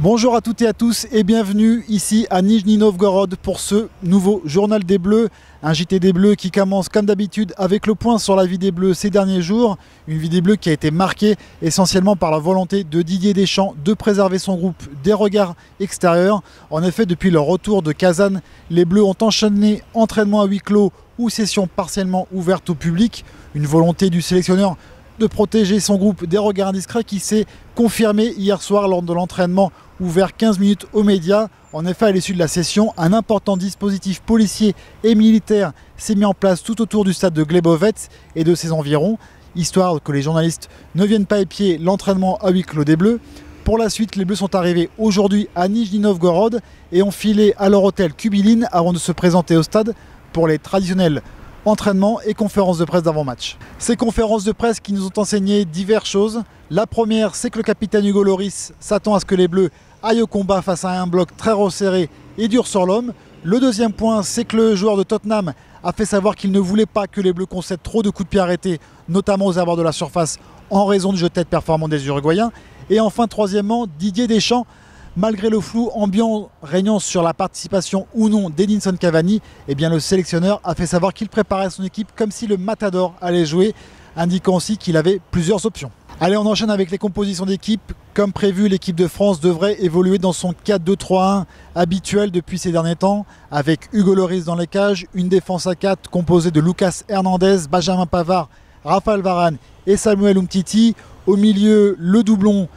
Bonjour à toutes et à tous et bienvenue ici à Nijni Novgorod pour ce nouveau journal des Bleus. Un JT des Bleus qui commence comme d'habitude avec le point sur la vie des Bleus ces derniers jours. Une vie des Bleus qui a été marquée essentiellement par la volonté de Didier Deschamps de préserver son groupe des regards extérieurs. En effet, depuis leur retour de Kazan, les Bleus ont enchaîné entraînement à huis clos ou sessions partiellement ouvertes au public. Une volonté du sélectionneur de protéger son groupe des regards indiscrets qui s'est confirmé hier soir lors de l'entraînement ouvert 15 minutes aux médias. En effet, à l'issue de la session, un important dispositif policier et militaire s'est mis en place tout autour du stade de Glebovets et de ses environs, histoire que les journalistes ne viennent pas épier l'entraînement à huis clos des Bleus. Pour la suite, les Bleus sont arrivés aujourd'hui à Nijni Novgorod et ont filé à leur hôtel Kubilin avant de se présenter au stade pour les traditionnels entraînement et conférences de presse d'avant-match. Ces conférences de presse qui nous ont enseigné diverses choses. La première, c'est que le capitaine Hugo Lloris s'attend à ce que les Bleus aillent au combat face à un bloc très resserré et dur sur l'homme. Le deuxième point, c'est que le joueur de Tottenham a fait savoir qu'il ne voulait pas que les Bleus concèdent trop de coups de pied arrêtés, notamment aux abords de la surface, en raison du jeu de tête performant des Uruguayens. Et enfin, troisièmement, Didier Deschamps, malgré le flou ambiant régnant sur la participation ou non d'Edinson Cavani, eh bien le sélectionneur a fait savoir qu'il préparait son équipe comme si le Matador allait jouer, indiquant aussi qu'il avait plusieurs options. Allez, on enchaîne avec les compositions d'équipe. Comme prévu, l'équipe de France devrait évoluer dans son 4-2-3-1 habituel depuis ces derniers temps, avec Hugo Lloris dans les cages, une défense à 4 composée de Lucas Hernandez, Benjamin Pavard, Raphaël Varane et Samuel Umtiti. Au milieu, le doublon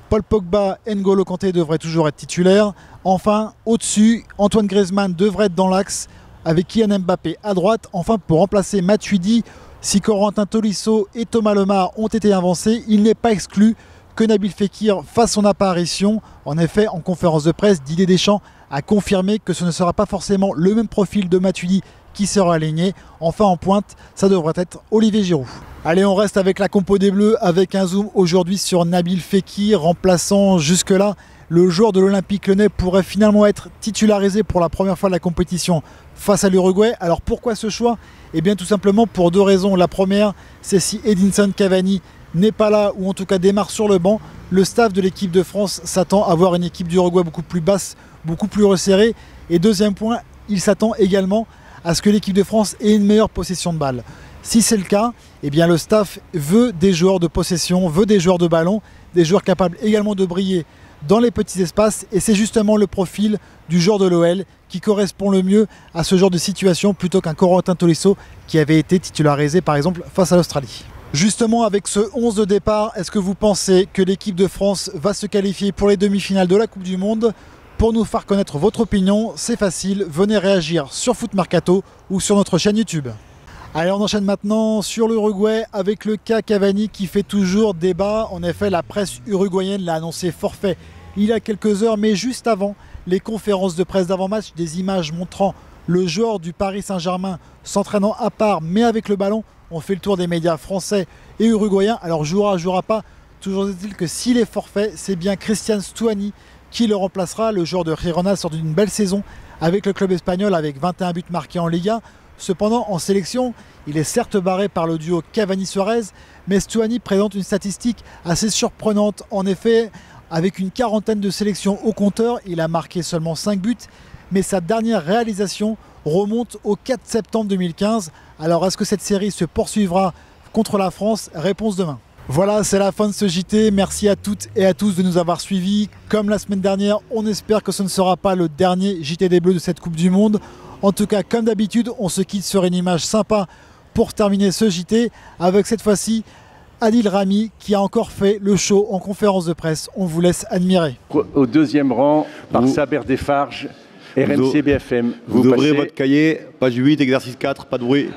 Paul Pogba, N'Golo Kanté devrait toujours être titulaire. Enfin, au-dessus, Antoine Griezmann devrait être dans l'axe avec Kylian Mbappé à droite. Enfin, pour remplacer Matuidi, si Corentin Tolisso et Thomas Lemar ont été avancés, il n'est pas exclu que Nabil Fekir fasse son apparition. En effet, en conférence de presse, Didier Deschamps a confirmé que ce ne sera pas forcément le même profil de Matuidi qui sera aligné. Enfin, en pointe, ça devrait être Olivier Giroud. Allez, on reste avec la compo des Bleus avec un zoom aujourd'hui sur Nabil Fekir, remplaçant jusque-là le joueur de l'Olympique Lyonnais pourrait finalement être titularisé pour la première fois de la compétition face à l'Uruguay. Alors pourquoi ce choix? Eh bien tout simplement pour deux raisons. La première, c'est si Edinson Cavani n'est pas là ou en tout cas démarre sur le banc, le staff de l'équipe de France s'attend à voir une équipe d'Uruguay beaucoup plus basse, beaucoup plus resserrée. Et deuxième point, il s'attend également à ce que l'équipe de France ait une meilleure possession de balle. Si c'est le cas, eh bien le staff veut des joueurs de possession, veut des joueurs de ballon, des joueurs capables également de briller dans les petits espaces. Et c'est justement le profil du joueur de l'OL qui correspond le mieux à ce genre de situation plutôt qu'un Corentin Tolisso qui avait été titularisé par exemple face à l'Australie. Justement, avec ce 11 de départ, est-ce que vous pensez que l'équipe de France va se qualifier pour les demi-finales de la Coupe du Monde? Pour nous faire connaître votre opinion, c'est facile, venez réagir sur Foot Mercato ou sur notre chaîne YouTube. Allez, on enchaîne maintenant sur l'Uruguay avec le cas Cavani qui fait toujours débat. En effet, la presse uruguayenne l'a annoncé forfait il y a quelques heures, mais juste avant les conférences de presse d'avant-match, des images montrant le joueur du Paris Saint-Germain s'entraînant à part mais avec le ballon ont fait le tour des médias français et uruguayens. Alors jouera pas, toujours est-il que s'il est forfait, c'est bien Cristian Stuani qui le remplacera. Le joueur de Girona sort d'une belle saison avec le club espagnol avec 21 buts marqués en Liga. Cependant, en sélection, il est certes barré par le duo Cavani-Suarez, mais Stuani présente une statistique assez surprenante. En effet, avec une quarantaine de sélections au compteur, il a marqué seulement 5 buts, mais sa dernière réalisation remonte au 4 septembre 2015. Alors, est-ce que cette série se poursuivra contre la France? Réponse demain. Voilà, c'est la fin de ce JT. Merci à toutes et à tous de nous avoir suivis. Comme la semaine dernière, on espère que ce ne sera pas le dernier JT des Bleus de cette Coupe du Monde. En tout cas, comme d'habitude, on se quitte sur une image sympa pour terminer ce JT avec cette fois-ci Adil Rami qui a encore fait le show en conférence de presse. On vous laisse admirer. Au deuxième rang, par Saber Desfarges, RMC BFM. Vous ouvrez votre cahier, page 8, exercice 4, pas de bruit.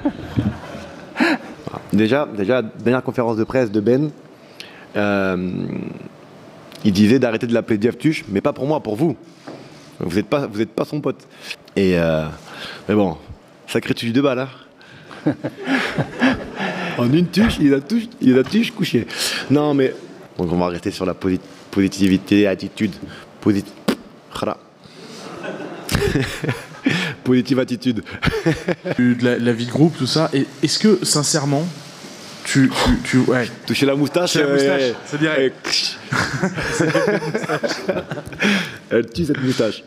Déjà, dernière conférence de presse de Ben, il disait d'arrêter de l'appeler Jeff Tuch, mais pas pour moi, pour vous. Vous n'êtes pas son pote. Et mais bon, sacré tuche de balle, hein. En une tuche, il a tuche couché. Non, mais donc on va rester sur la positivité, attitude, positive attitude. La vie de groupe, tout ça. Et est-ce que, sincèrement, Ouais. Toucher la moustache. C'est la moustache, c'est direct. Elle tue cette moustache.